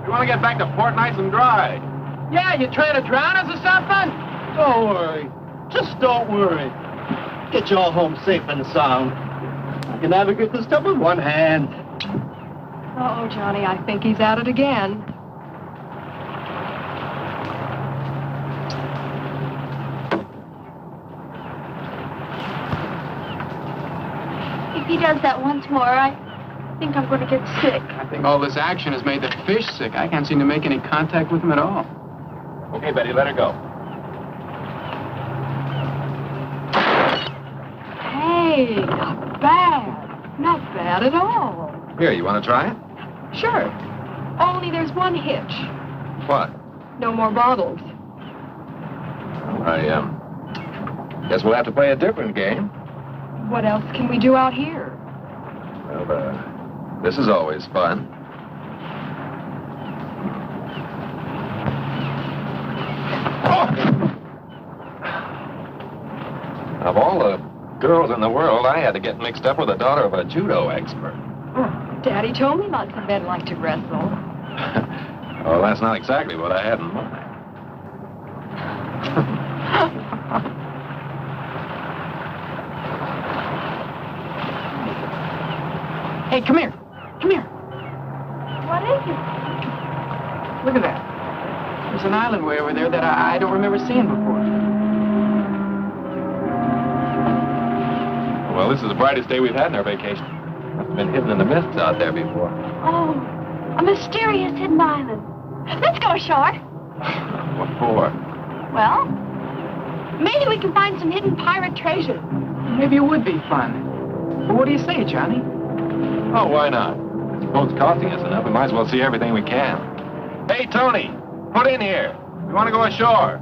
We want to get back to port nice and dry. Yeah, you trying to drown us or something? Don't worry. Just don't worry. Get you all home safe and sound. I can navigate this stuff with one hand. Uh-oh, Johnny, I think he's at it again. If he does that once more, I think I'm going to get sick. I think all this action has made the fish sick. I can't seem to make any contact with them at all. Okay, Betty, let her go. Hey, not bad. Not bad at all. Here, you want to try it? Sure. Only there's one hitch. What? No more bottles. I guess we'll have to play a different game. What else can we do out here? Well, this is always fun. Oh! Of all the girls in the world, I had to get mixed up with the daughter of a judo expert. Oh, Daddy told me lots of men like to wrestle. Well, that's not exactly what I had in mind. Hey, come here. Come here. What is it? Look at that. There's an island way over there that I don't remember seeing before. Well, this is the brightest day we've had in our vacation. Must have been hidden in the mists out there before. Oh, a mysterious hidden island. Let's go ashore. What for? Well, maybe we can find some hidden pirate treasure. Maybe it would be fun. Well, what do you say, Johnny? Oh, why not? This boat's costing us enough. We might as well see everything we can. Hey, Tony, put in here. We want to go ashore.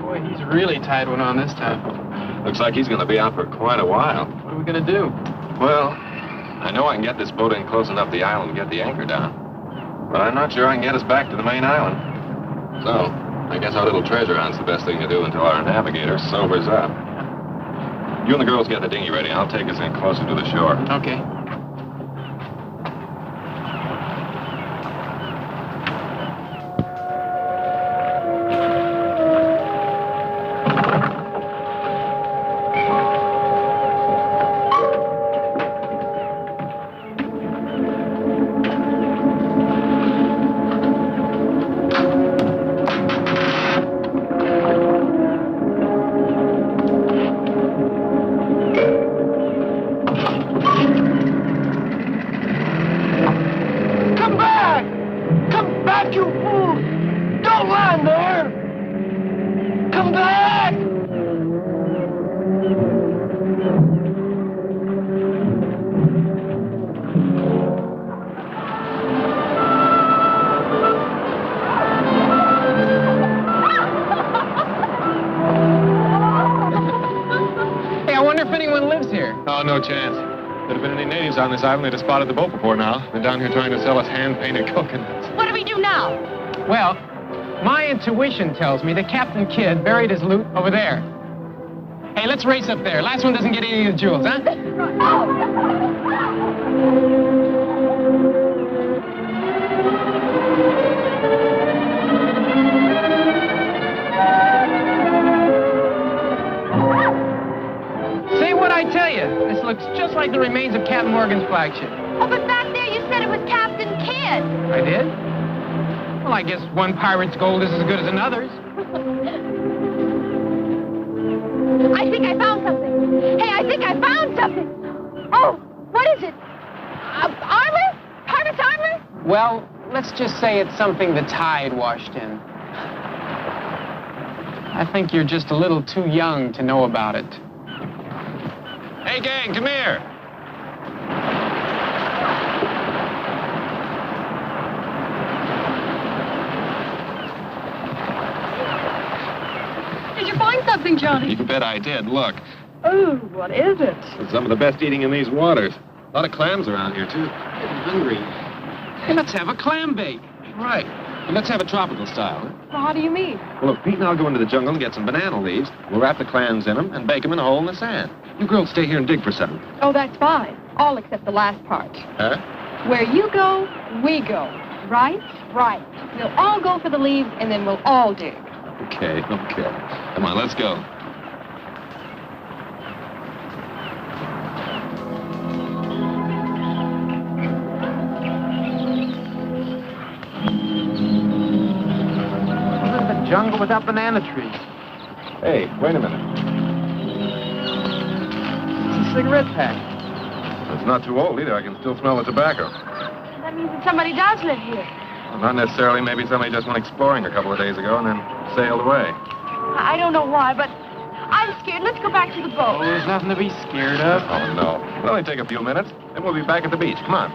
Boy, he's really tied one on this time. Looks like he's going to be out for quite a while. What are we going to do? Well, I know I can get this boat in close enough to the island and get the anchor down. But I'm not sure I can get us back to the main island. So, I guess our little treasure hunt's the best thing to do until our navigator sobers up. You and the girls get the dinghy ready. I'll take us in closer to the shore. Okay. No chance. There'd have been any natives on this island that have spotted the boat before now. Been down here trying to sell us hand-painted coconuts. What do we do now? Well, my intuition tells me that Captain Kidd buried his loot over there. Hey, let's race up there. Last one doesn't get any of the jewels, huh? I tell you, this looks just like the remains of Captain Morgan's flagship. Oh, but back there you said it was Captain Kidd. I did? Well, I guess one pirate's gold is as good as another's. I think I found something. Hey, I think I found something. Oh, what is it? Armor? Pirate's armor? Well, let's just say it's something the tide washed in. I think you're just a little too young to know about it. Hey, gang, come here. Did you find something, Johnny? You bet I did. Look. Oh, what is it? It's some of the best eating in these waters. A lot of clams around here, too. I'm hungry. Hey, let's have a clam bake. Right. Let's have a tropical style. Well, how do you mean? Well, look, Pete and I'll go into the jungle and get some banana leaves. We'll wrap the clams in them and bake them in a hole in the sand. You girls stay here and dig for something. Oh, that's fine. All except the last part. Huh? Where you go, we go. Right? Right. We'll all go for the leaves, and then we'll all dig. Okay. Come on, let's go. Jungle without banana trees. Hey, wait a minute. It's a cigarette pack. It's not too old either. I can still smell the tobacco. That means that somebody does live here. Well, not necessarily. Maybe somebody just went exploring a couple of days ago and then sailed away. I don't know why, but I'm scared. Let's go back to the Oh, boat. there's nothing to be scared of. Oh, no. It'll only take a few minutes. Then we'll be back at the beach. Come on.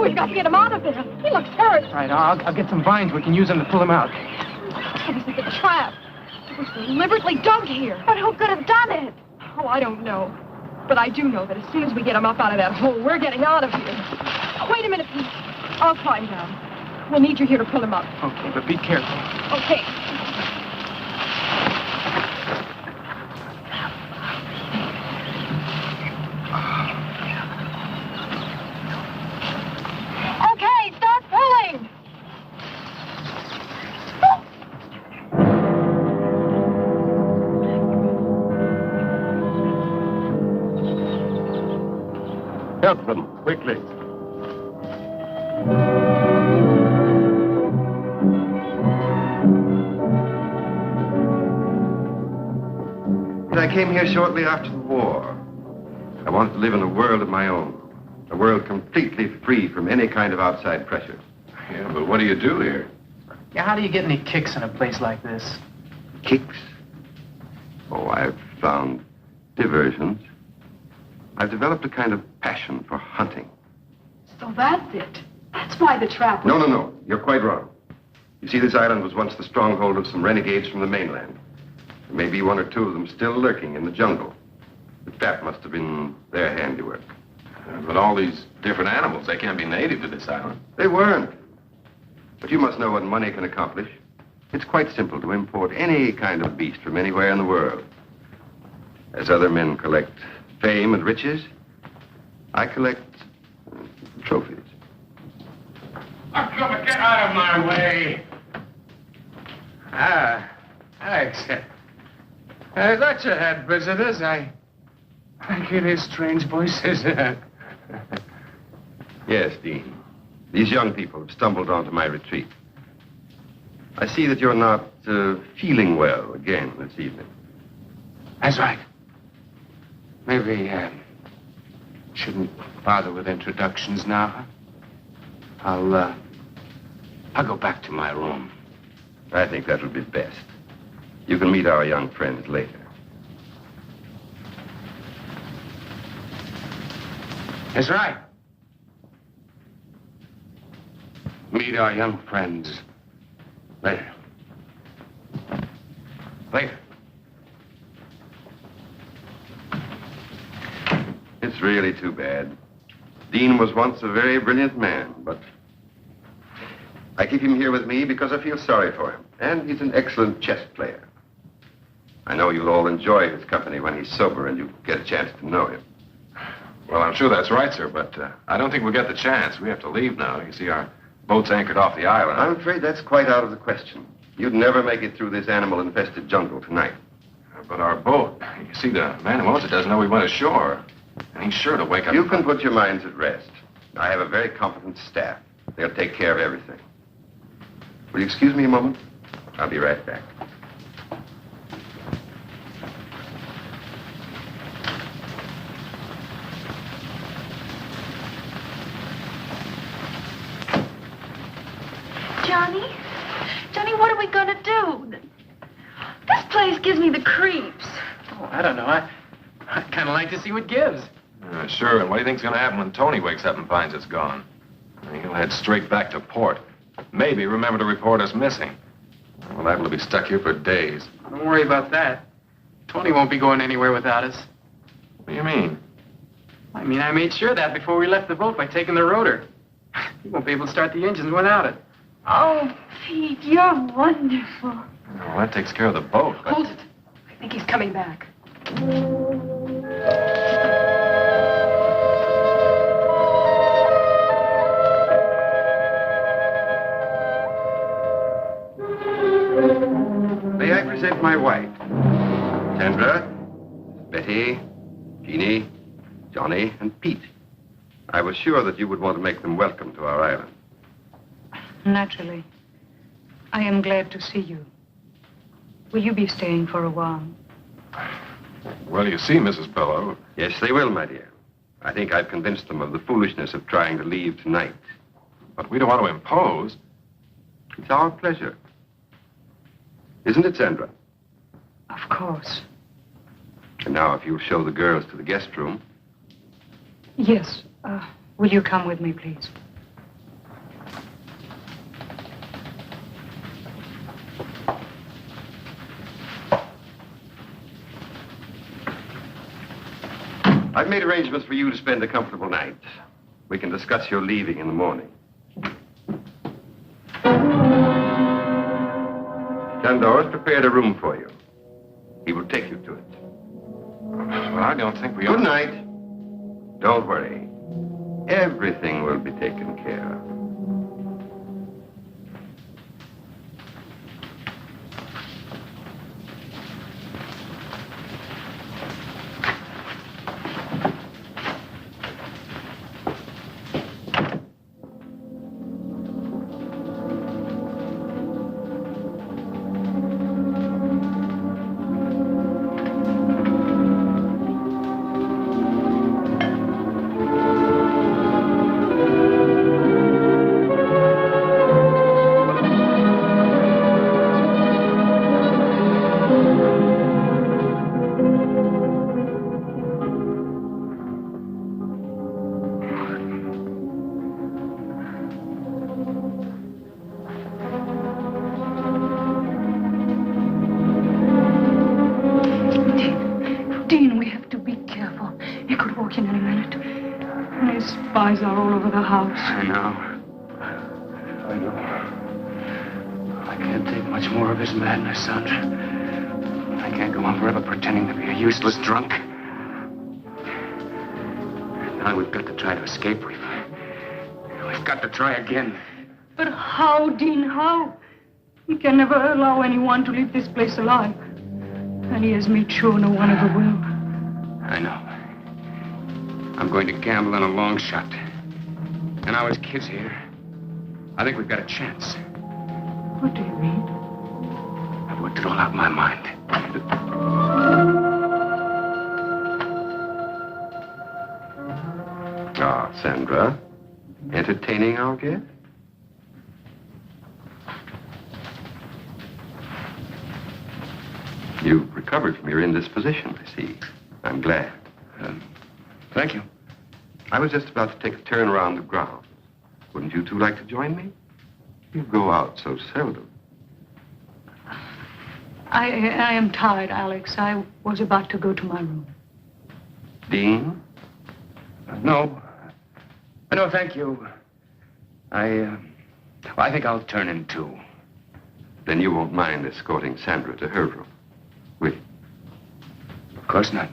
We've got to get him out of there. He looks hurt. All right, I'll get some vines. We can use them to pull him out. It was like a trap. It was deliberately dug here. But who could have done it? Oh, I don't know. But I do know that as soon as we get him up out of that hole, we're getting out of here. Wait a minute, Pete. I'll climb down. We'll need you here to pull him up. Okay, but be careful. Okay. Okay, start pulling. Help them, quickly. I came here shortly after the war. I wanted to live in a world of my own. A world completely free from any kind of outside pressure. Yeah, but what do you do here? Yeah, how do you get any kicks in a place like this? Kicks? Oh, I've found diversions. I've developed a kind of passion for hunting. So that's it. That's why the trap was... No. You're quite wrong. You see, this island was once the stronghold of some renegades from the mainland. There may be one or two of them still lurking in the jungle. The trap must have been their handiwork. But all these different animals, they can't be native to this island. They weren't. But you must know what money can accomplish. It's quite simple to import any kind of beast from anywhere in the world. As other men collect fame and riches, I collect trophies. Come, get out of my way. Alex. I thought you had visitors. I can hear strange voices. Yes, Dean. These young people have stumbled onto my retreat. I see that you're not feeling well again this evening. That's right. Maybe shouldn't bother with introductions now. Huh? I'll go back to my room. I think that would be best. You can meet our young friends later. That's right. Meet our young friends later. Later. It's really too bad. Dean was once a very brilliant man, but I keep him here with me because I feel sorry for him. And he's an excellent chess player. I know you'll all enjoy his company when he's sober and you get a chance to know him. Well, I'm sure that's right, sir, but I don't think we'll get the chance. We have to leave now. You see, our boat's anchored off the island. I'm afraid that's quite out of the question. You'd never make it through this animal-infested jungle tonight. But our boat, you see, the man who owns it doesn't know we went ashore. And he's sure to wake up... You can put your minds at rest. I have a very competent staff. They'll take care of everything. Will you excuse me a moment? I'll be right back. Johnny, what are we going to do? This place gives me the creeps. Oh, I don't know. I'd kind of like to see what gives. Sure, and what do you think's going to happen when Tony wakes up and finds it's gone? He'll head straight back to port. Maybe remember to report us missing. We're liable to be stuck here for days. Don't worry about that. Tony won't be going anywhere without us. What do you mean? I mean, I made sure that before we left the boat by taking the rotor. He won't be able to start the engines without it. Oh, Pete, you're wonderful. Well, that takes care of the boat. But... Hold it. I think he's coming back. May I present my wife? Sandra, Betty, Jeannie, Johnny, and Pete. I was sure that you would want to make them welcome to our island. Naturally. I am glad to see you. Will you be staying for a while? Well, you see, Mrs. Bellow. Yes, they will, my dear. I think I've convinced them of the foolishness of trying to leave tonight. But we don't want to impose. It's our pleasure. Isn't it, Sandra? Of course. And now, if you'll show the girls to the guest room. Yes. Will you come with me, please? I've made arrangements for you to spend a comfortable night. We can discuss your leaving in the morning. Sandor has prepared a room for you. He will take you to it. Well, I don't think we ought Good night. Don't worry. Everything will be taken care of. Spies are all over the house. I know. I can't take much more of his madness, Sandra. I can't go on forever pretending to be a useless drunk. Now we've got to try to escape. We've got to try again. But how, Dean, how? He can never allow anyone to leave this place alive. And he has made sure no one ever will. I know. I'm going to gamble on a long shot. And now his kid's here. I think we've got a chance. What do you mean? I've worked it all out in my mind. Ah, Sandra. Entertaining our guest? You've recovered from your indisposition, I see. I'm glad. Thank you. I was just about to take a turn around the grounds. Wouldn't you two like to join me? You go out so seldom. I am tired, Alex. I was about to go to my room. Dean? No. No, thank you. I think I'll turn in too. Then you won't mind escorting Sandra to her room, will you? Of course not.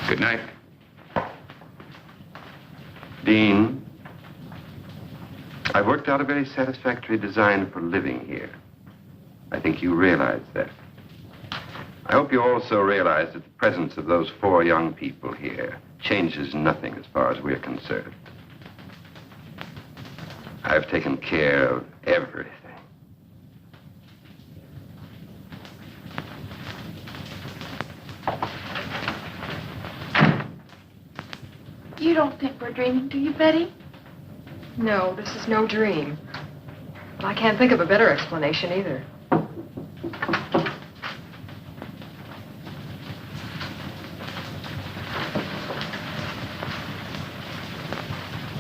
Good night. Dean, I've worked out a very satisfactory design for living here. I think you realize that. I hope you also realize that the presence of those 4 young people here changes nothing as far as we're concerned. I've taken care of everything. You don't think we're dreaming, do you, Betty? No, this is no dream. But I can't think of a better explanation either.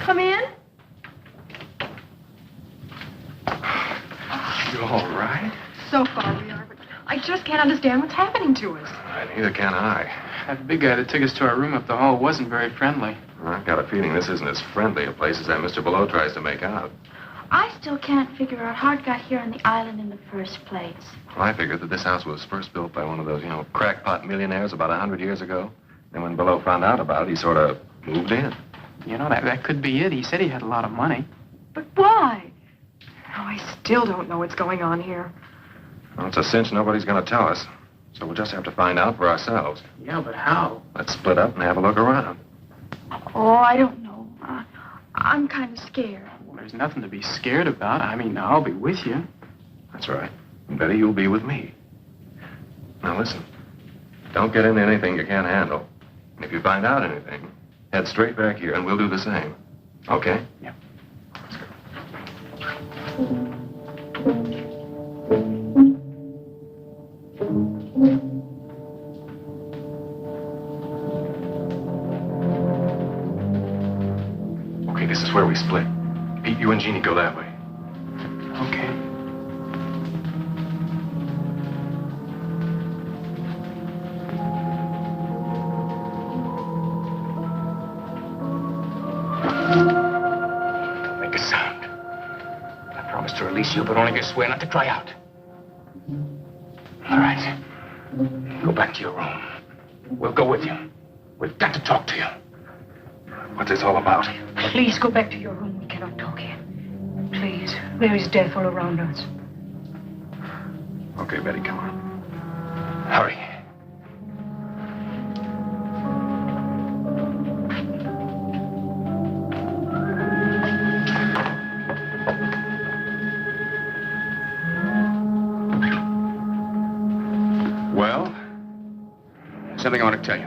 Come in. You all right? So far we are, but I just can't understand what's happening to us. Neither can I. That big guy that took us to our room up the hall wasn't very friendly. I've got a feeling this isn't as friendly a place as that Mr. Below tries to make out. I still can't figure out how it got here on the island in the first place. Well, I figured that this house was first built by one of those, crackpot millionaires about 100 years ago. And when Below found out about it, he sort of moved in. That could be it. He said he had a lot of money. But why? Oh, I still don't know what's going on here. Well, it's a cinch nobody's going to tell us. So we'll just have to find out for ourselves. Yeah, but how? Let's split up and have a look around. Oh, I don't know. I'm kind of scared. Well, there's nothing to be scared about. I mean, I'll be with you. That's right. And Betty, you'll be with me. Now, listen. Don't get into anything you can't handle. And if you find out anything, head straight back here and we'll do the same. Okay? Yeah. Let's go. Okay, this is where we split. Pete, you and Jeannie go that way. Okay. Don't make a sound. I promise to release you, but only if you swear not to cry out. All right. Go back to your room. We'll go with you. We've got to talk to you. What's this all about? Please go back to your room. We cannot talk here. Please. There is death all around us. Okay, Betty, come on. Hurry. Well, something I want to tell you.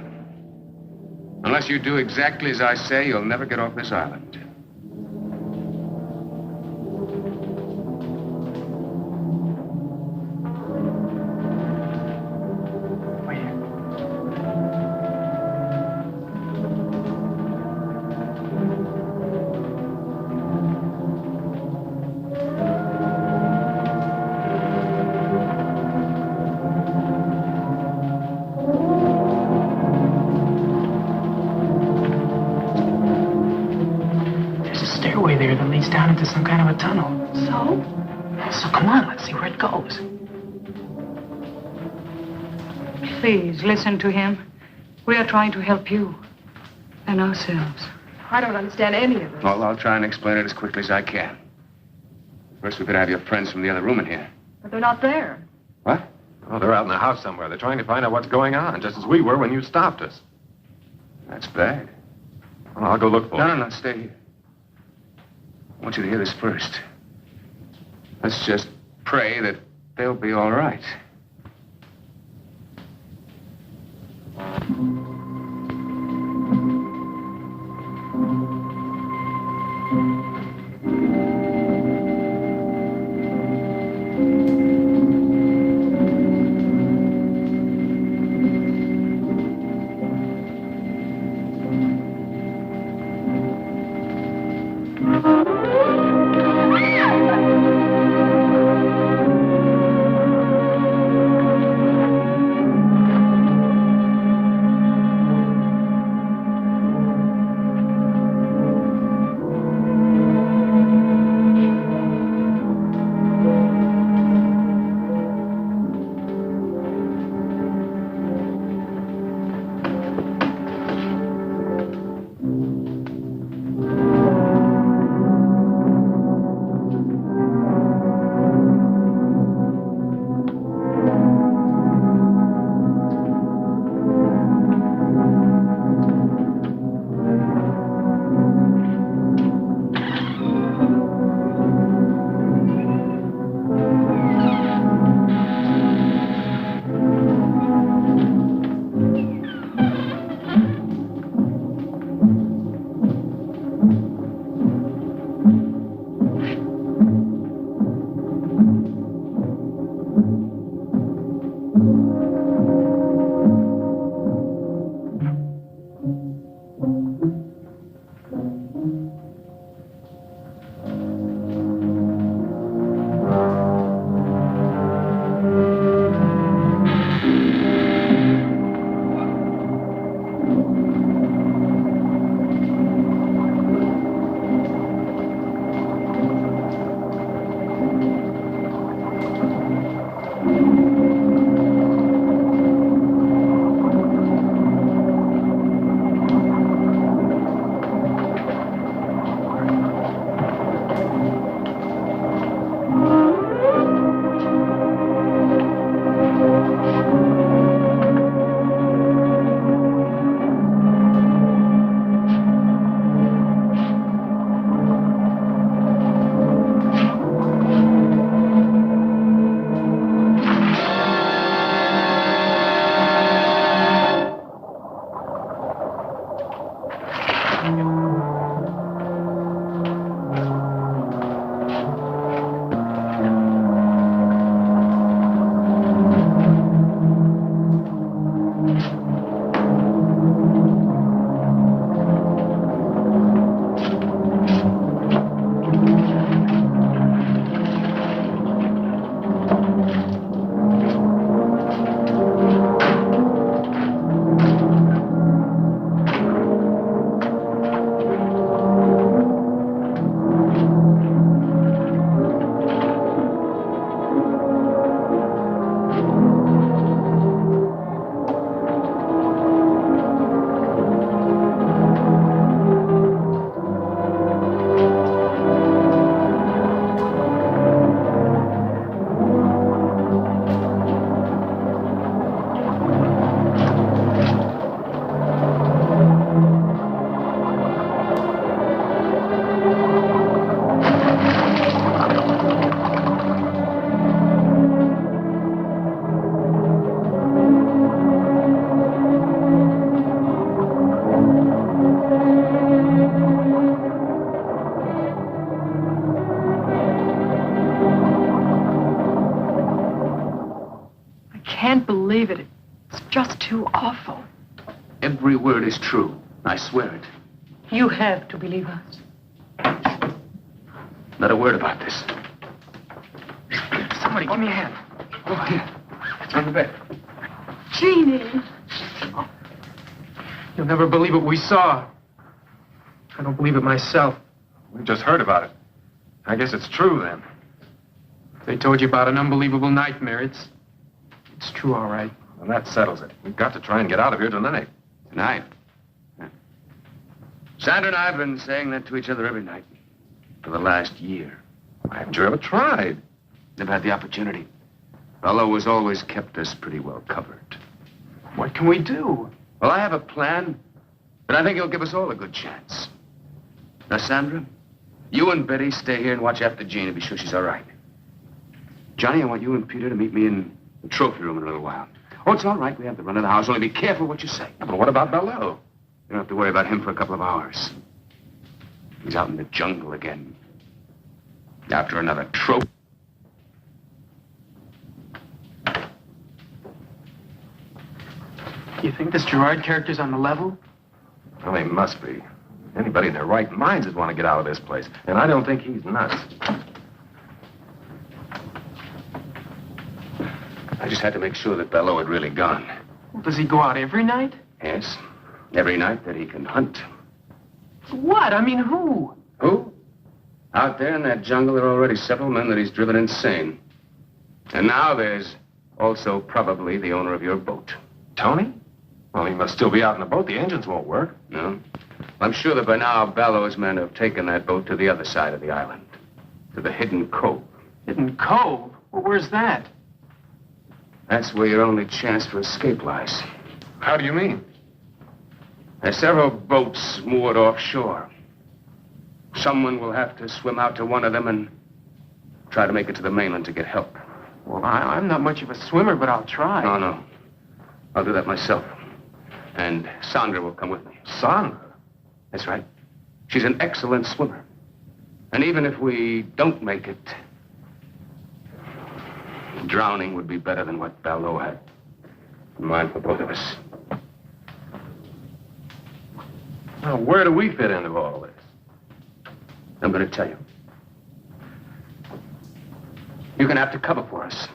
Unless you do exactly as I say, you'll never get off this island. There that leads down into some kind of a tunnel. So? So come on, let's see where it goes. Please, listen to him. We are trying to help you and ourselves. I don't understand any of this. Well, I'll try and explain it as quickly as I can. First, we could have your friends from the other room in here. But they're not there. What? Oh, they're out in the house somewhere. They're trying to find out what's going on, just as we were when you stopped us. That's bad. Well, I'll go look for them. No, stay here. I want you to hear this first. Let's just pray that they'll be all right. can't believe it. It's just too awful. Every word is true. I swear it. You have to believe us. Not a word about this. Somebody, give me a hand. Oh, here. It's on the bed. Jeannie. You'll never believe what we saw. I don't believe it myself. We just heard about it. I guess it's true, then. They told you about an unbelievable nightmare. It's true, all right. Well, that settles it. We've got to try and get out of here tonight. Tonight? Yeah. Sandra and I have been saying that to each other every night for the last year. Why haven't you ever tried? Never had the opportunity. Bello has always kept us pretty well covered. What can we do? Well, I have a plan, but I think it'll give us all a good chance. Now, Sandra, you and Betty stay here and watch after Jean to be sure she's all right. Johnny, I want you and Peter to meet me in the trophy room in a little while. Oh, it's all right. We have the run of the house. Only be careful what you say. Yeah, but what about Bello? You don't have to worry about him for a couple of hours. He's out in the jungle again. After another trophy. You think this Gerard character's on the level? Well, he must be. Anybody in their right minds would want to get out of this place. And I don't think he's nuts. I just had to make sure that Bello had really gone. Well, does he go out every night? Yes, every night that he can hunt. What? I mean, who? Who? Out there in that jungle, there are already several men that he's driven insane. And now there's also probably the owner of your boat. Tony? Well, he must still be out in the boat. The engines won't work. No? I'm sure that by now Bello's men have taken that boat to the other side of the island. To the Hidden Cove. Hidden Cove? Well, where's that? That's where your only chance for escape lies. How do you mean? There's several boats moored offshore. Someone will have to swim out to one of them and try to make it to the mainland to get help. Well, I'm not much of a swimmer, but I'll try. No. I'll do that myself. And Sandra will come with me. Sandra? That's right. She's an excellent swimmer. And even if we don't make it, drowning would be better than what Bello had in mind for both of us. Well, where do we fit into all this? I'm going to tell you. You're going to have to cover for us.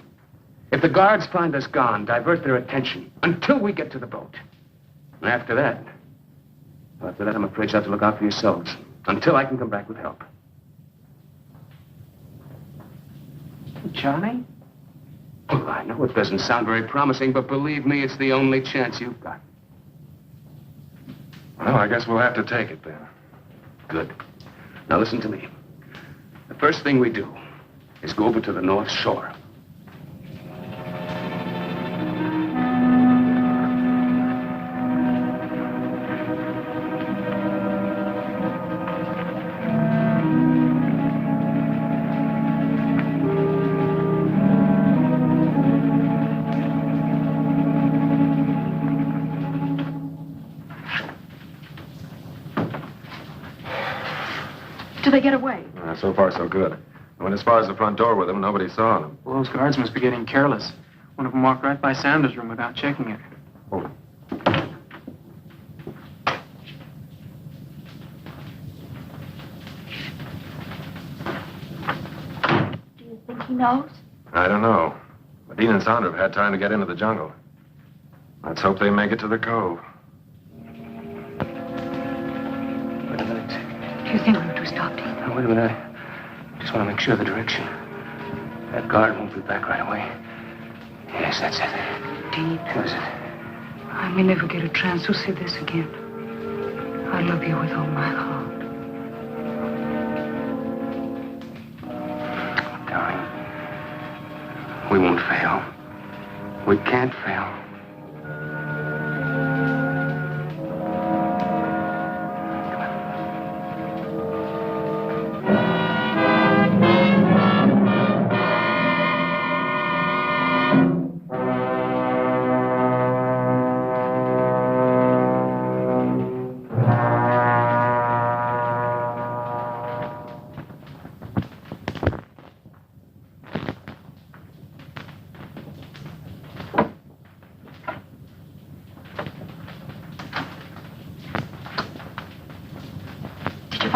If the guards find us gone, divert their attention until we get to the boat. And after that, I'm afraid you'll have to look out for yourselves until I can come back with help. Johnny? Well, I know it doesn't sound very promising, but believe me, it's the only chance you've got. Well, I guess we'll have to take it then. Good. Now listen to me. The first thing we do is go over to the North Shore. Do they get away? So far, so good. I went as far as the front door with them. Nobody saw them. Well, those guards must be getting careless. One of them walked right by Sanders' room without checking it. Oh. Do you think he knows? I don't know. But Dean and Sandra have had time to get into the jungle. Let's hope they make it to the cove. Wait a minute. Do you think we ought to stop him? Now, wait a minute. I just want to make sure of the direction. That guard won't be back right away. Yes, that's it. Dean, What is it? I may never get a chance to see this again. I love you with all my heart. Darling, we won't fail. We can't fail.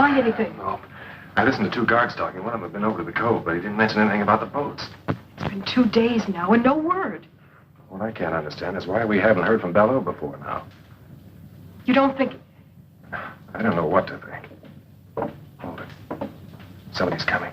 find anything? No. I listened to two guards talking. One of them had been over to the cove, but he didn't mention anything about the boats. It's been 2 days now and no word. What I can't understand is why we haven't heard from Belleau before now. You don't think... I don't know what to think. Hold it. Somebody's coming.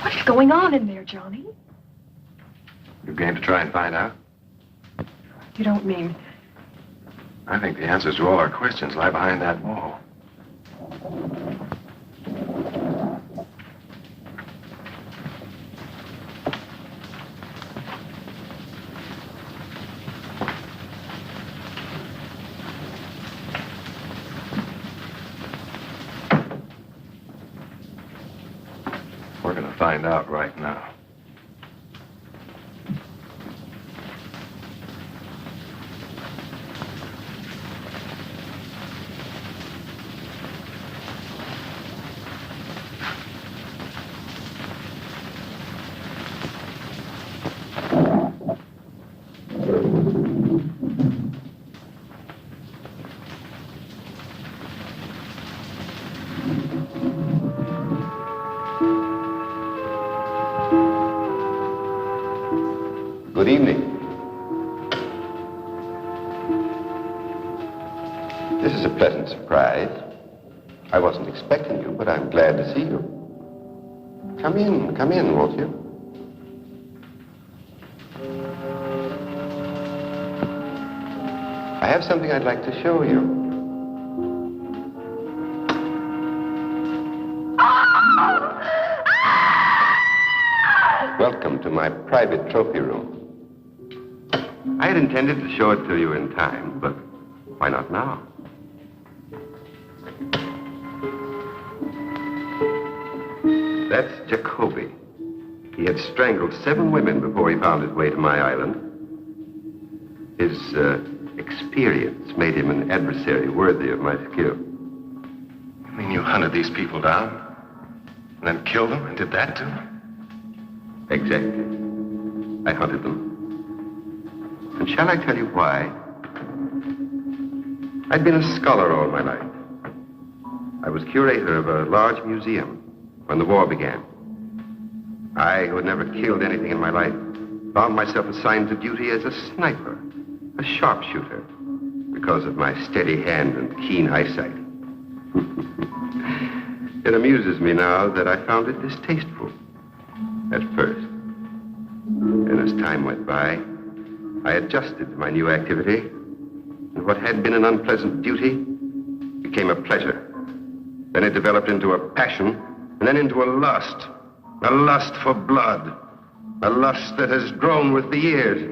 What's going on in there, Johnny? You game to try and find out? You don't mean... I think the answers to all our questions lie behind that wall. We're going to find out right now. Good evening. This is a pleasant surprise. I wasn't expecting you, but I'm glad to see you. Come in, won't you? I have something I'd like to show you. Welcome to my private trophy room. I had intended to show it to you in time, but why not now? That's Jacoby. He had strangled 7 women before he found his way to my island. His experience made him an adversary worthy of my skill. You mean you hunted these people down, and then killed them, and did that to them? Exactly. I hunted them. And shall I tell you why? I'd been a scholar all my life. I was curator of a large museum when the war began. I, who had never killed anything in my life, found myself assigned to duty as a sniper, a sharpshooter, because of my steady hand and keen eyesight. It amuses me now that I found it distasteful at first. And as time went by, I adjusted to my new activity, and what had been an unpleasant duty became a pleasure. Then it developed into a passion, and then into a lust for blood, a lust that has grown with the years,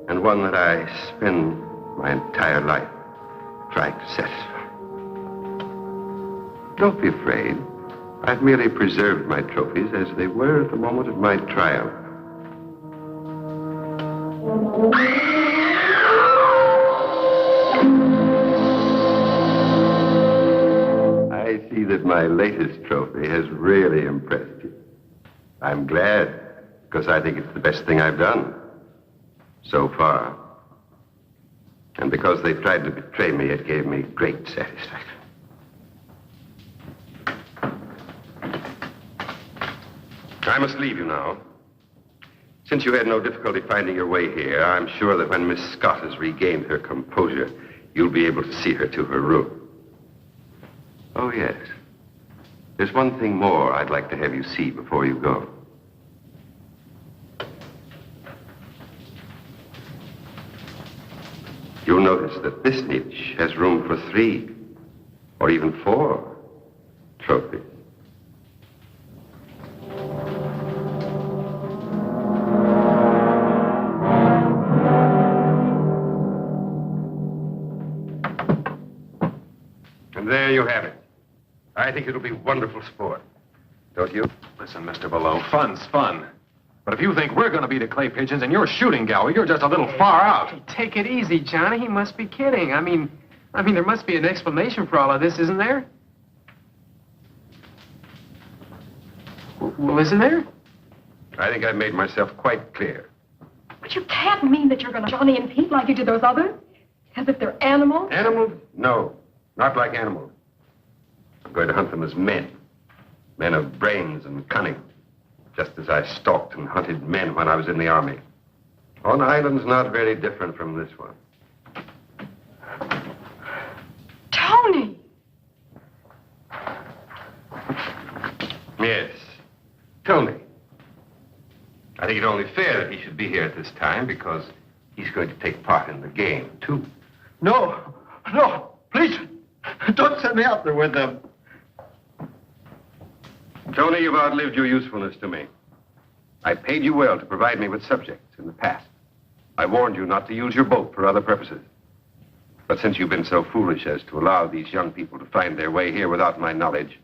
and one that I spend my entire life trying to satisfy. Don't be afraid. I've merely preserved my trophies as they were at the moment of my trial. I see that my latest trophy has really impressed you. I'm glad, because I think it's the best thing I've done so far. And because they tried to betray me, it gave me great satisfaction. I must leave you now. Since you had no difficulty finding your way here, I'm sure that when Miss Scott has regained her composure, you'll be able to see her to her room. Oh, yes. There's one thing more I'd like to have you see before you go. You'll notice that this niche has room for 3 or even 4 trophies. And there you have it. I think it'll be wonderful sport. Don't you? Listen, Mr. Belleau, fun's fun. But if you think we're going to be the clay pigeons and you're shooting gallery, you're just a little far out. Hey, take it easy, Johnny. He must be kidding. I mean, I mean, there must be an explanation for all of this, isn't there? Well, isn't there? I think I've made myself quite clear. But you can't mean that you're going to Johnny and Pete like you did those others. As if they're animals. Animals? No, not like animals. I'm going to hunt them as men. Men of brains and cunning. Just as I stalked and hunted men when I was in the army. On islands not very different from this one. Tony! Yes, Tony. I think it's only fair that he should be here at this time because he's going to take part in the game, too. No, please, don't send me out there with them. Tony, you've outlived your usefulness to me. I paid you well to provide me with subjects in the past. I warned you not to use your boat for other purposes. But since you've been so foolish as to allow these young people to find their way here without my knowledge,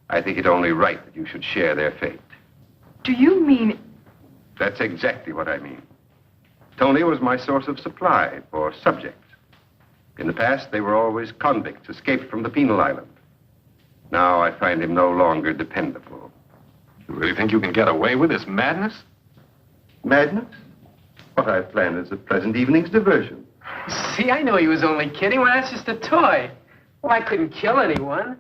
I think it only right that you should share their fate. Do you mean... That's exactly what I mean. Tony was my source of supply for subjects. In the past, they were always convicts escaped from the penal island. Now I find him no longer dependable. You really think you can get away with this madness? Madness? What I've planned is a pleasant evening's diversion. See, I know he was only kidding. Well, that's just a toy. Well, I couldn't kill anyone.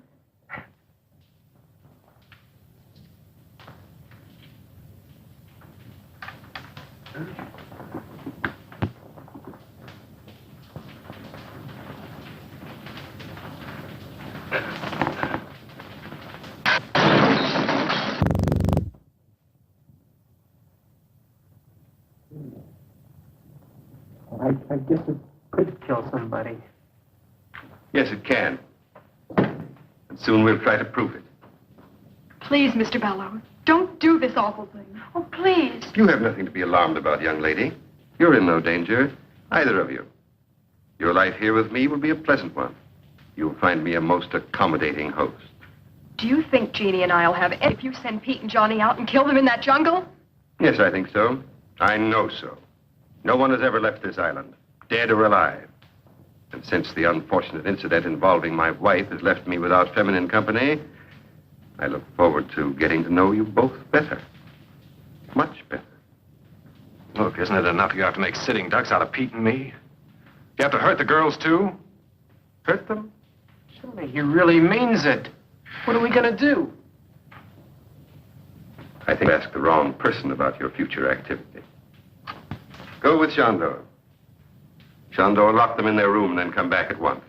I guess it could kill somebody. Yes, it can. And soon we'll try to prove it. Please, Mr. Bellows, don't do this awful thing. Oh, please. You have nothing to be alarmed about, young lady. You're in no danger, either of you. Your life here with me will be a pleasant one. You'll find me a most accommodating host. Do you think Jeannie and I'll have any... if you send Pete and Johnny out and kill them in that jungle? Yes, I think so. I know so. No one has ever left this island, dead or alive. And since the unfortunate incident involving my wife has left me without feminine company, I look forward to getting to know you both better. Much better. Look, isn't it enough you have to make sitting ducks out of Pete and me? You have to hurt the girls, too? Hurt them? Surely he really means it. What are we going to do? I think you asked the wrong person about your future activity. Go with Shandor. Shandor, lock them in their room and then come back at once.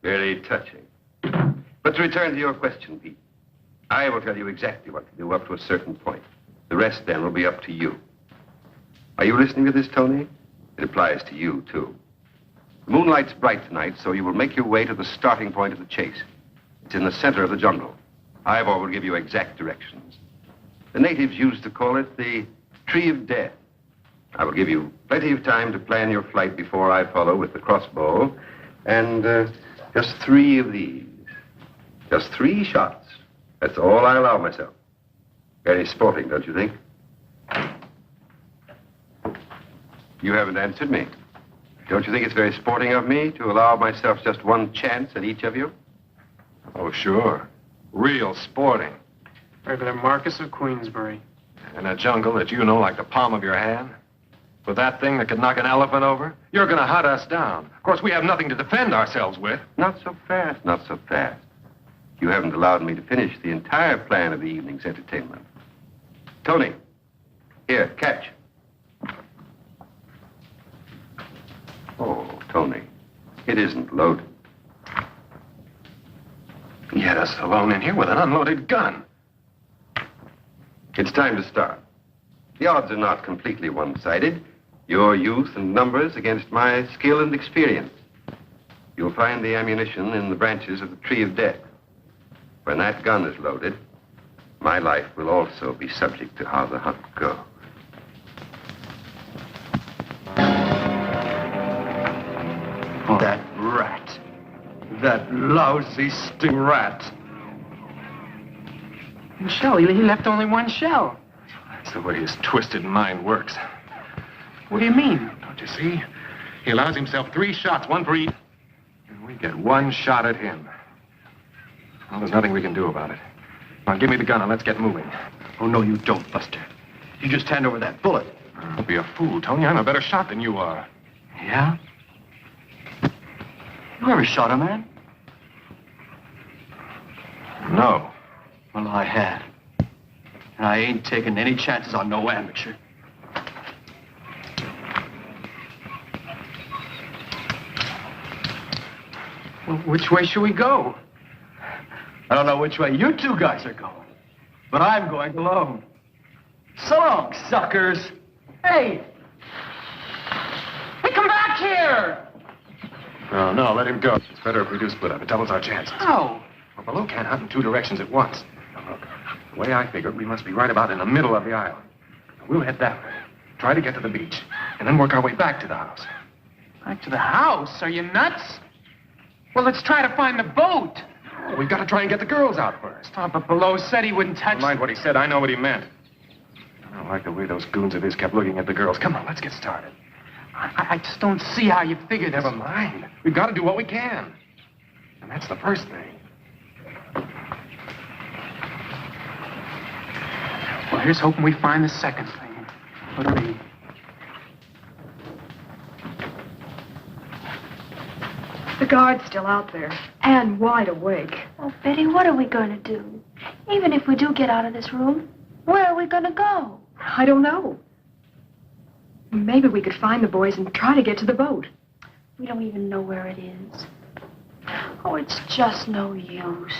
Very touching. But to return to your question, Pete, I will tell you exactly what to do up to a certain point. The rest, then, will be up to you. Are you listening to this, Tony? It applies to you, too. The moonlight's bright tonight, so you will make your way to the starting point of the chase. It's in the center of the jungle. Ivor will give you exact directions. The natives used to call it the Tree of Death. I will give you plenty of time to plan your flight before I follow with the crossbow. And just 3 of these. Just 3 shots. That's all I allow myself. Very sporting, don't you think? You haven't answered me. Don't you think it's very sporting of me to allow myself just 1 chance at each of you? Oh, sure. Real sporting. Regular Marquis of Queensbury. In a jungle that you know like the palm of your hand? With that thing that could knock an elephant over? You're going to hunt us down. Of course, we have nothing to defend ourselves with. Not so fast, not so fast. You haven't allowed me to finish the entire plan of the evening's entertainment. Tony, here, catch. Oh, Tony, it isn't loaded. You had us alone in here with an unloaded gun. It's time to start. The odds are not completely one-sided. Your youth and numbers against my skill and experience. You'll find the ammunition in the branches of the Tree of Death. When that gun is loaded, my life will also be subject to how the hunt goes. That lousy sting rat. Shell, he left only one shell. That's the way his twisted mind works. What do you mean? Don't you see? He allows himself 3 shots, 1 for each. And we get 1 shot at him. Well, there's nothing we can do about it. Now, give me the gun and let's get moving. Oh, no, you don't, Buster. You just hand over that bullet. Don't be a fool, Tony. I'm a better shot than you are. Yeah? You ever shot a man? No. Well, I had. And I ain't taking any chances on no amateur. Well, which way should we go? I don't know which way you 2 guys are going, but I'm going alone. So long, suckers. Hey! Hey, come back here! No, no, let him go. It's better if we do split up. It doubles our chances. Oh. Well, Below can't hunt in 2 directions at once. Now, look, the way I figure it, we must be right about in the middle of the island. We'll head that way, try to get to the beach, and then work our way back to the house. Back to the house? Are you nuts? Well, let's try to find the boat. Oh, we've got to try and get the girls out first. Oh, but Below said he wouldn't touch... Never mind what he said. I know what he meant. I don't like the way those goons of his kept looking at the girls. Come on, let's get started. I just don't see how you figure this. Never mind. We've got to do what we can. And that's the first thing. Well, here's hoping we find the second thing. What do we... The guard's still out there, and wide awake. Oh, Betty, what are we going to do? Even if we do get out of this room, where are we going to go? I don't know. Maybe we could find the boys and try to get to the boat. We don't even know where it is. Oh, it's just no use.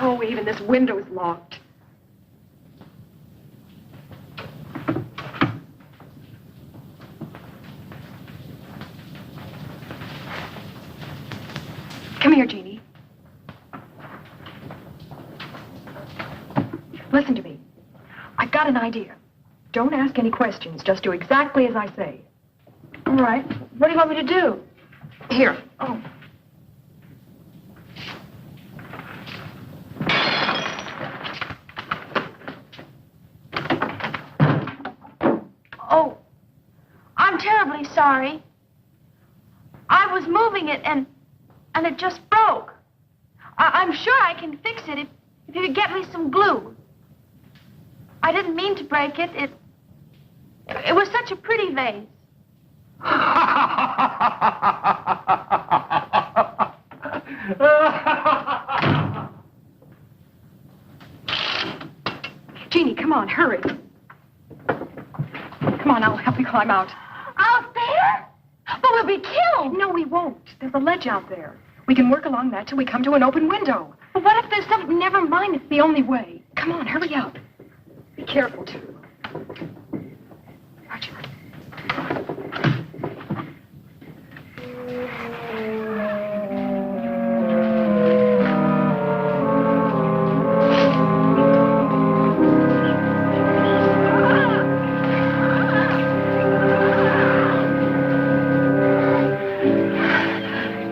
Oh, even this window's locked. Come here, Jeannie. Listen to me. I've got an idea. Don't ask any questions. Just do exactly as I say. All right. What do you want me to do? Here. Oh. Oh, I'm terribly sorry. I was moving it and it just broke. I'm sure I can fix it if you could get me some glue. I didn't mean to break it. It was such a pretty vase. Jeannie, come on, hurry. Come on, I'll help you climb out. Out there? But we'll be killed. No, we won't. There's a ledge out there. We can work along that till we come to an open window. But what if there's something... Never mind, it's the only way. Come on, hurry up. Be careful, too. Roger.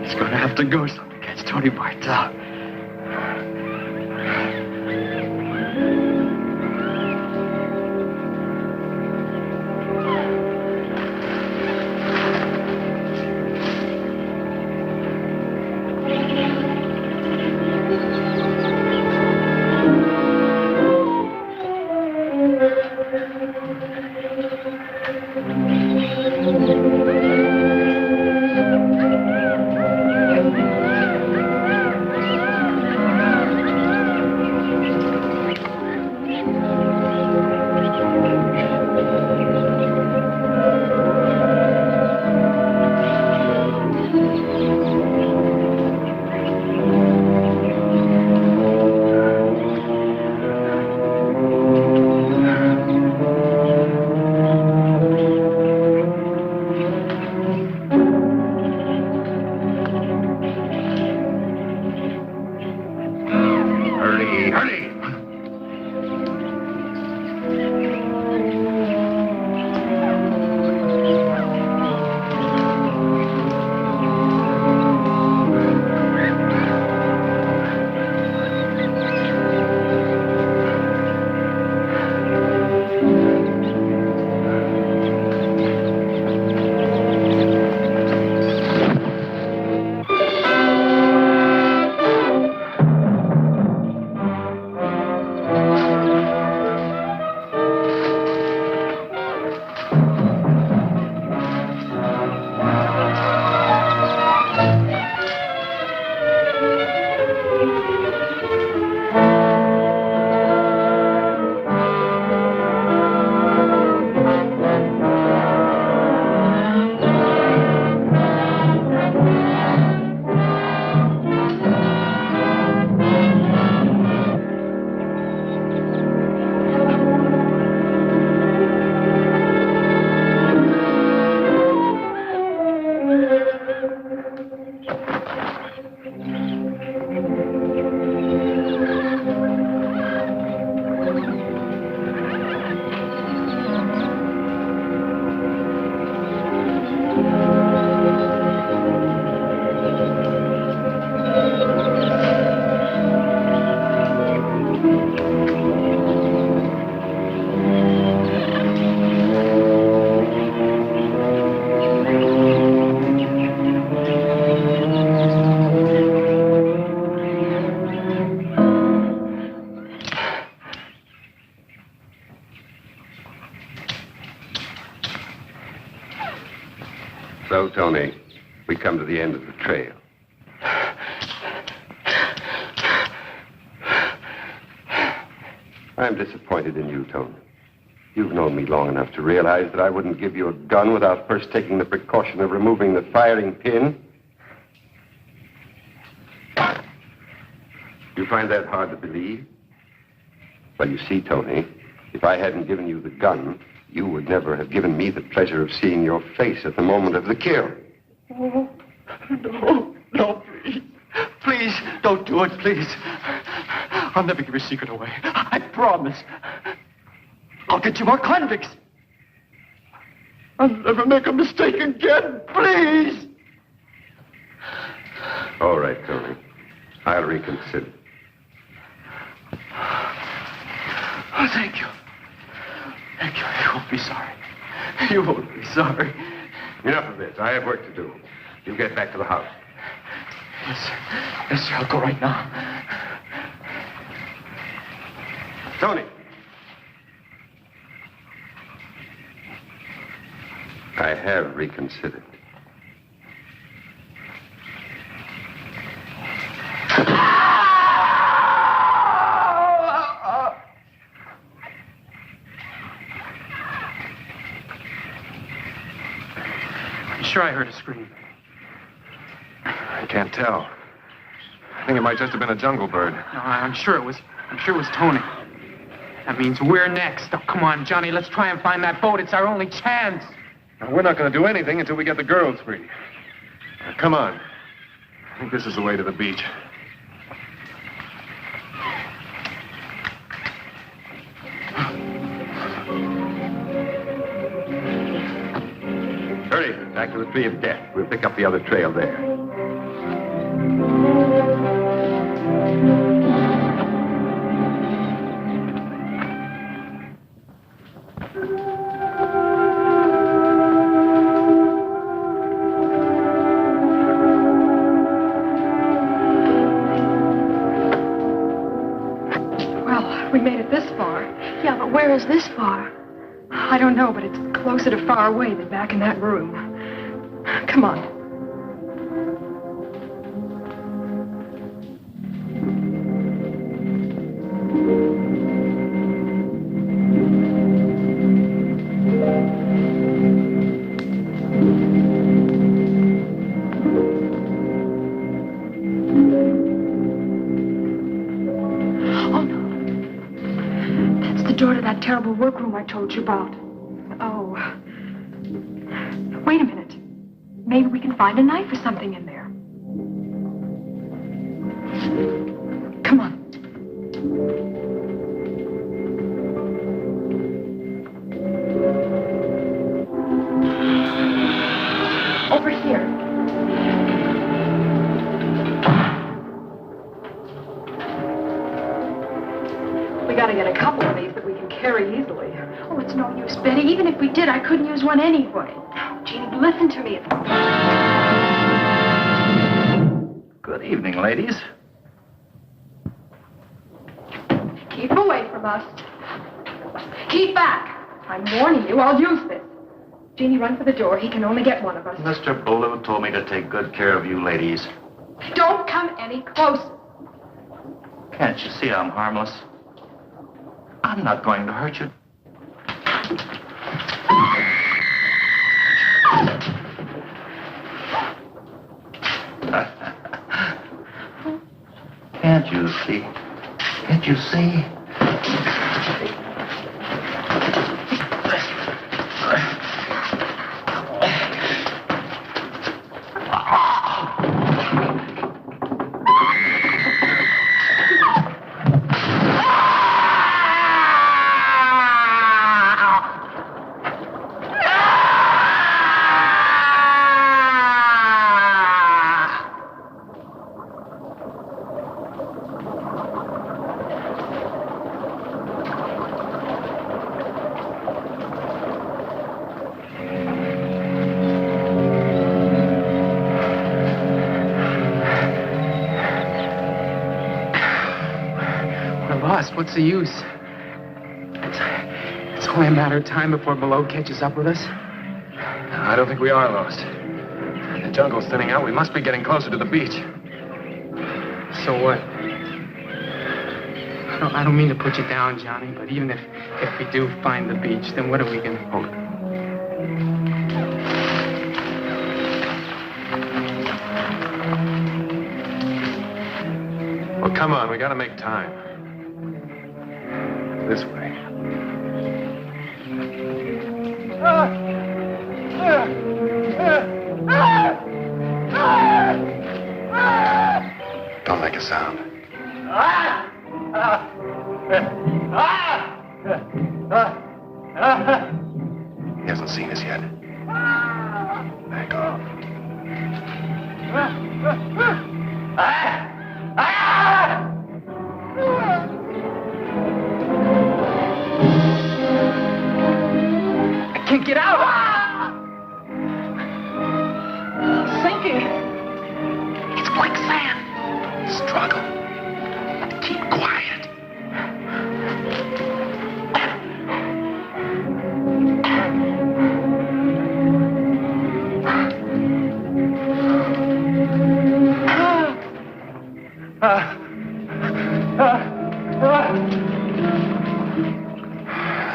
It's going to have to go so to catch Tony Bartel. So, Tony, we come to the end of the trail. I'm disappointed in you, Tony. You've known me long enough to realize that I wouldn't give you a gun without first taking the precaution of removing the firing pin. You find that hard to believe? Well, you see, Tony, if I hadn't given you the gun, you would never have given me the pleasure of seeing your face at the moment of the kill. Oh, no, please. Please, don't do it, please. I'll never give your secret away. I promise. I'll get you more convicts. I'll never make a mistake again, please. All right, Tony. I'll reconsider. Oh, thank you. Thank you. You won't be sorry. You won't be sorry. Enough of this. I have work to do. You get back to the house. Yes, sir. Yes, sir. I'll go right now. Tony! I have reconsidered. I'm sure I heard a scream. I can't tell. I think it might just have been a jungle bird. No, I'm sure it was Tony. That means we're next. Oh, come on, Johnny, let's try and find that boat. It's our only chance. Now, we're not going to do anything until we get the girls free. Now, come on. I think this is the way to the beach. Hurry, back to the tree of death. We'll pick up the other trail there. Well, we made it this far. Yeah, but where is this far? I don't know, but it's closer to far away than back in that room. Come on. Oh, no. That's the door to that terrible workroom I told you about. Oh. Wait a minute. Maybe we can find a knife or something in there. Come on. Over here. We gotta get a couple of these that we can carry easily. Oh, it's no use, Betty. Even if we did, I couldn't use one anyway. Jeannie, listen to me. Good evening, ladies. Keep away from us. Keep back. I'm warning you, I'll use this. Jeannie, run for the door. He can only get one of us. Mr. Ballou told me to take good care of you ladies. Don't come any closer. Can't you see I'm harmless? I'm not going to hurt you. Can't you see? Can't you see? What's the use? It's only a matter of time before Below catches up with us. I don't think we are lost. The jungle's thinning out. We must be getting closer to the beach. So what? I don't mean to put you down, Johnny, but even if we do find the beach, then what are we going to... Hold it. Well, come on. We got to make time. This way. Don't make a sound. He hasn't seen us yet. Back off. I can't get out! Sinking! It's quicksand. Struggle. Keep quiet.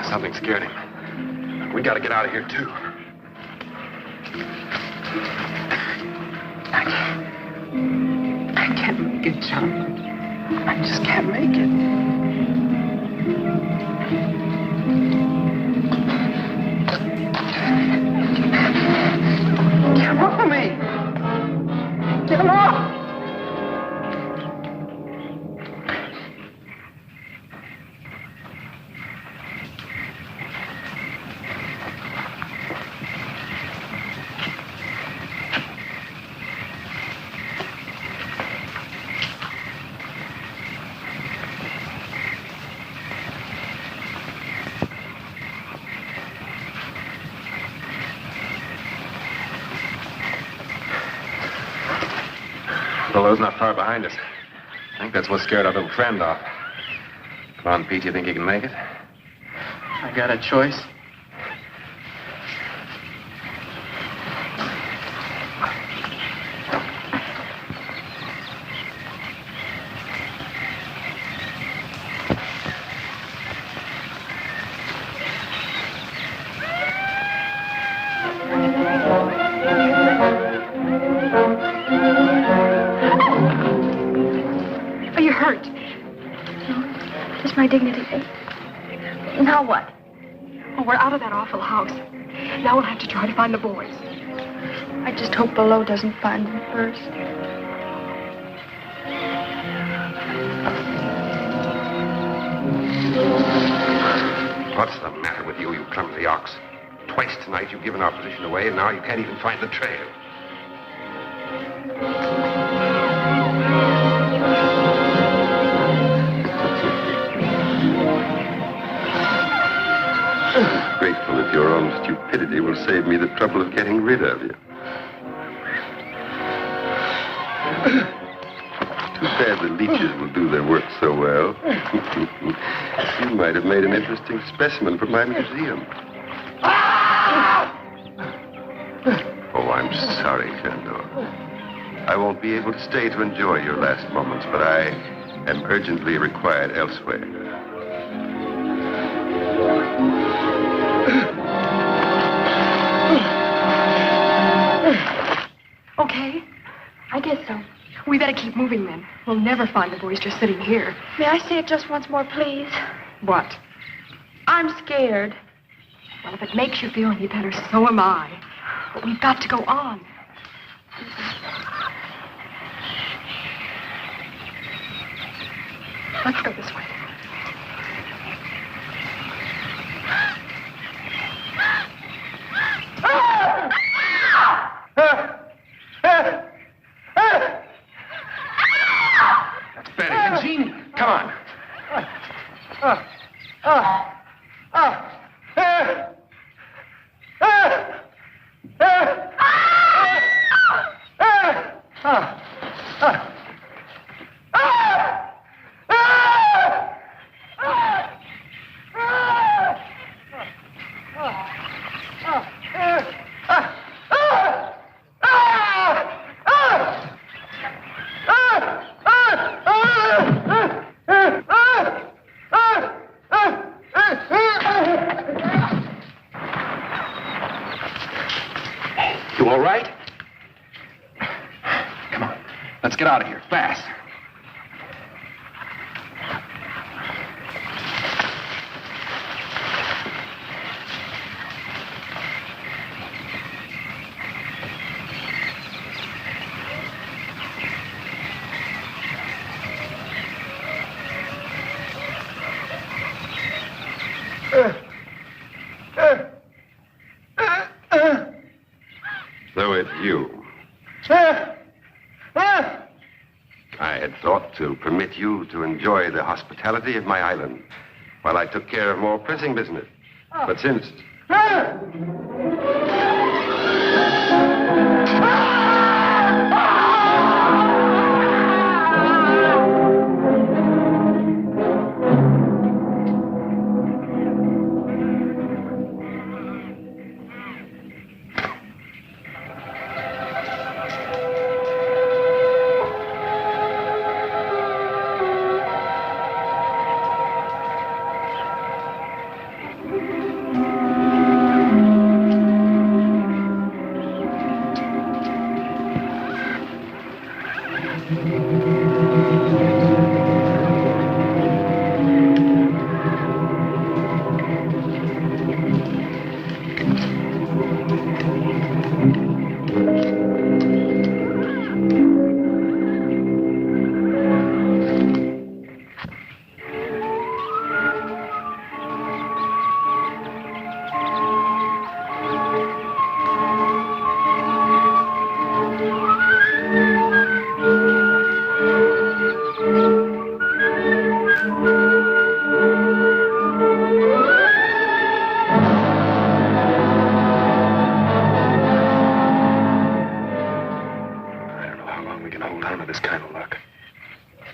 Something scared him. We got to get out of here, too. I can't make it, John. I just can't make it. Get off of me! Get him off! Billow's not far behind us. I think that's what scared our little friend off. Come on, Pete, you think you can make it? I got a choice. My dignity. Now what? Oh, we're out of that awful house. Now we'll have to try to find the boys. I just hope Below doesn't find them first. What's the matter with you, you clumsy ox? Twice tonight you've given our position away, and now you can't even find the trail. Grateful that your own stupidity will save me the trouble of getting rid of you. Too bad the leeches will do their work so well. You might have made an interesting specimen for my museum. Oh, I'm sorry, Shandor. I won't be able to stay to enjoy your last moments, but I am urgently required elsewhere. Okay, I guess so. we better keep moving then. We'll never find the boys just sitting here. May I say it just once more, please? What? I'm scared. Well, if it makes you feel any better, so am I. But we've got to go on. Let's go this way. That's Betty and Jeannie. Come on. You all right? Come on. Let's get out of here, fast. So it's you. I had thought to permit you to enjoy the hospitality of my island while I took care of more pressing business. But since...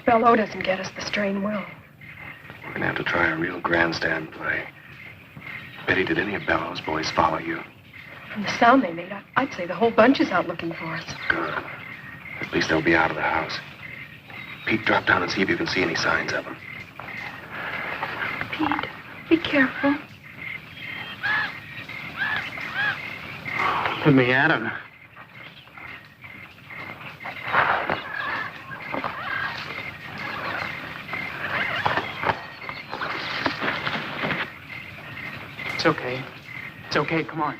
Bello doesn't get us, the strain will. We're gonna have to try a real grandstand play. Betty, did any of Bello's boys follow you? From the sound they made, I'd say the whole bunch is out looking for us. Good. At least they'll be out of the house. Pete, drop down and see if you can see any signs of them. Pete, be careful. Put me at him. It's okay. It's okay, come on.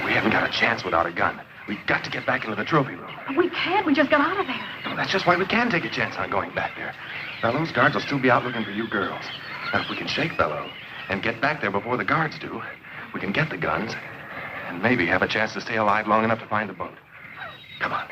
We haven't got a chance without a gun. We've got to get back into the trophy room. We can't. We just got out of there. No, that's just why we can take a chance on going back there. Bello's guards will still be out looking for you girls. And if we can shake Bello and get back there before the guards do, we can get the guns and maybe have a chance to stay alive long enough to find the boat. Come on.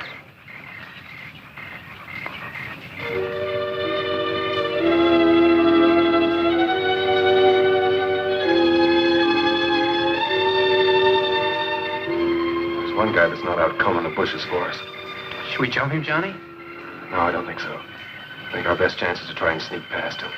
There's one guy that's not out combing the bushes for us. Should we jump him, Johnny? No, I don't think so. I think our best chance is to try and sneak past him.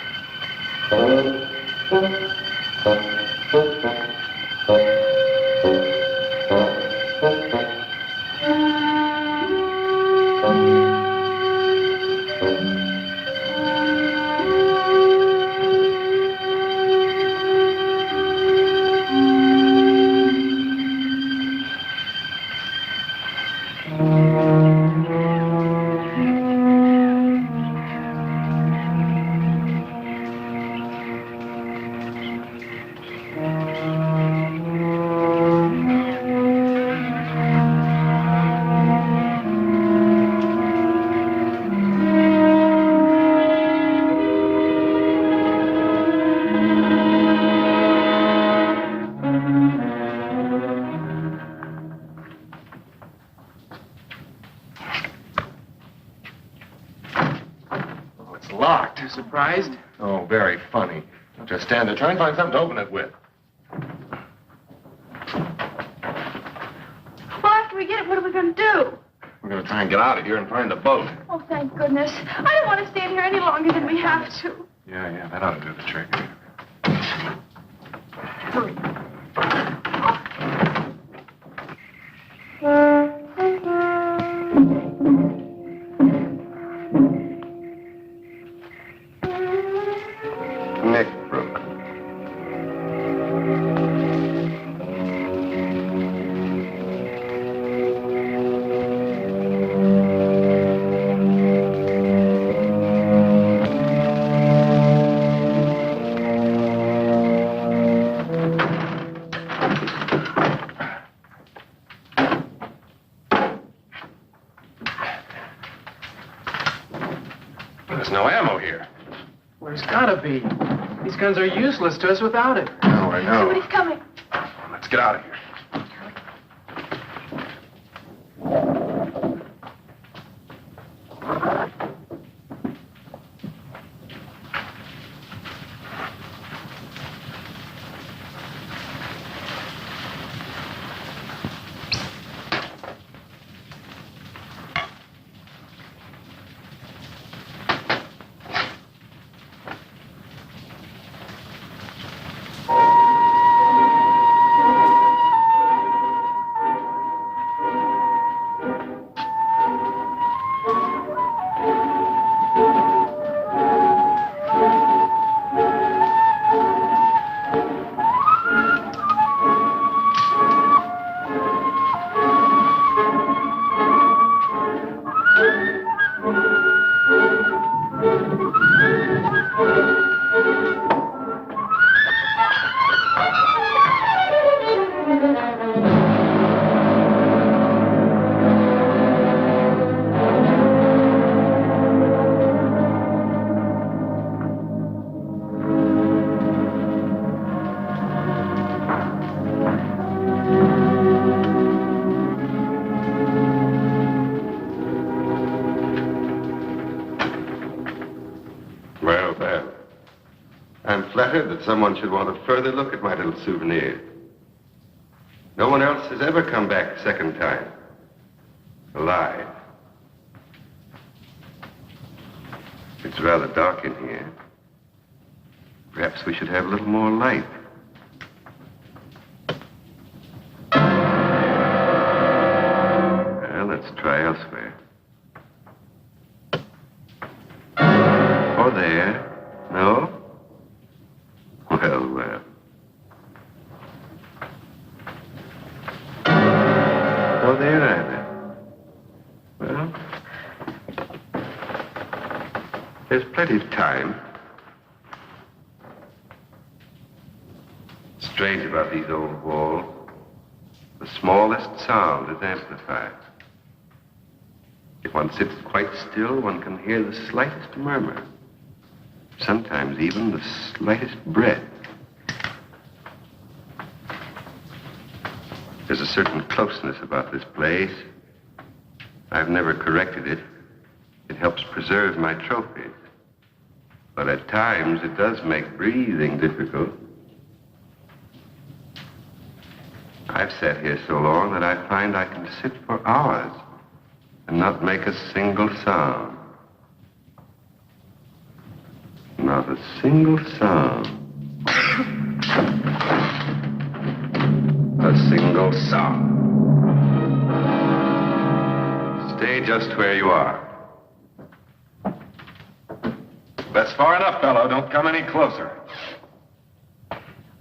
Surprised? Oh, very funny. Just stand there. Try and find something to open it with. Well, after we get it, what are we going to do? We're going to try and get out of here and find the boat. Oh, thank goodness. I don't want to stay in here any longer than we have to. Yeah, that ought to do the trick. Hurry. There's no ammo here. Well, there's gotta be. These guns are useless to us without it. Oh, I know. Somebody's coming. Let's get out of here. Well, then. I'm flattered that someone should want a further look at my little souvenir. No one else has ever come back a second time. Alive. It's rather dark in here. Perhaps we should have a little more light. Well, let's try elsewhere. Or there. No? Well, well. No there either. Well, there's plenty of time. Strange about these old walls. The smallest sound is amplified. If one sits quite still, one can hear the slightest murmur. Sometimes even the slightest breath. There's a certain closeness about this place. I've never corrected it. It helps preserve my trophies. But at times it does make breathing difficult. I've sat here so long that I find I can sit for hours and not make a single sound. Not a single sound. A single sound. Stay just where you are. That's far enough, fellow. Don't come any closer.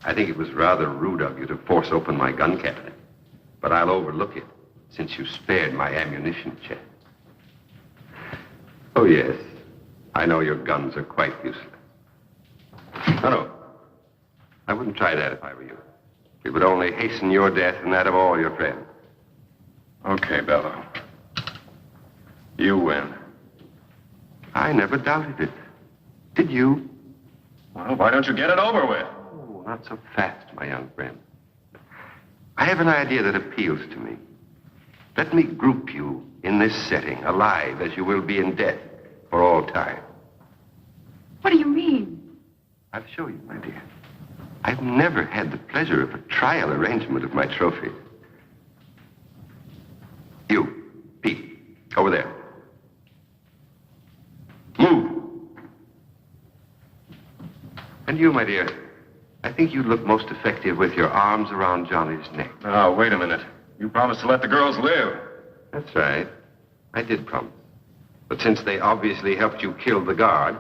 I think it was rather rude of you to force open my gun cabinet. But I'll overlook it, since you spared my ammunition chest. Oh, yes. I know your guns are quite useless. No. I wouldn't try that if I were you. It would only hasten your death and that of all your friends. Okay, Bello. You win. I never doubted it. Did you? Well, why don't you get it over with? Oh, not so fast, my young friend. I have an idea that appeals to me. Let me group you in this setting, alive as you will be in death for all time. What do you mean? I'll show you, my dear. I've never had the pleasure of a trial arrangement of my trophy. You, Pete, over there. Move. And you, my dear, I think you'd look most effective with your arms around Johnny's neck. Oh, wait a minute. You promised to let the girls live. That's right. I did promise. But since they obviously helped you kill the guard,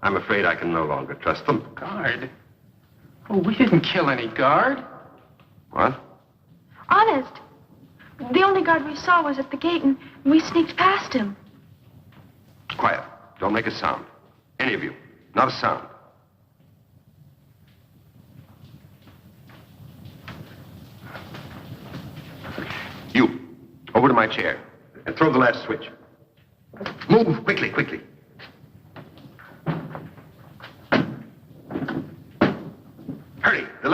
I'm afraid I can no longer trust them. Guard? Oh, we didn't kill any guard. What? Honest. The only guard we saw was at the gate, and we sneaked past him. Quiet. Don't make a sound. Any of you. Not a sound. You, over to my chair, and throw the last switch. Move, quickly, quickly.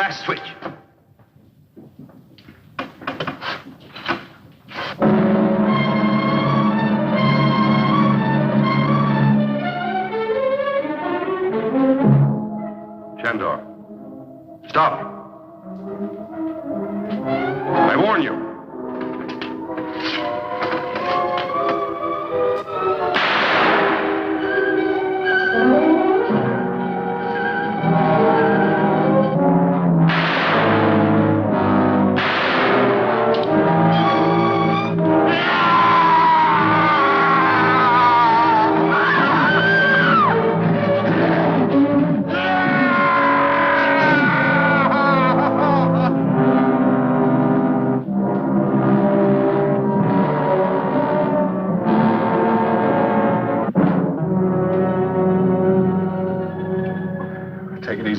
last switch. Chandor, stop. I warn you.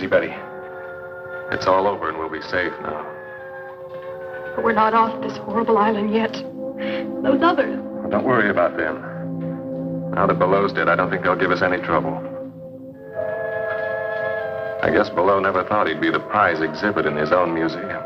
Betty. It's all over and we'll be safe now. But we're not off this horrible island yet. Those others. Well, don't worry about them. Now that Below's dead, I don't think they'll give us any trouble. I guess Below never thought he'd be the prize exhibit in his own museum.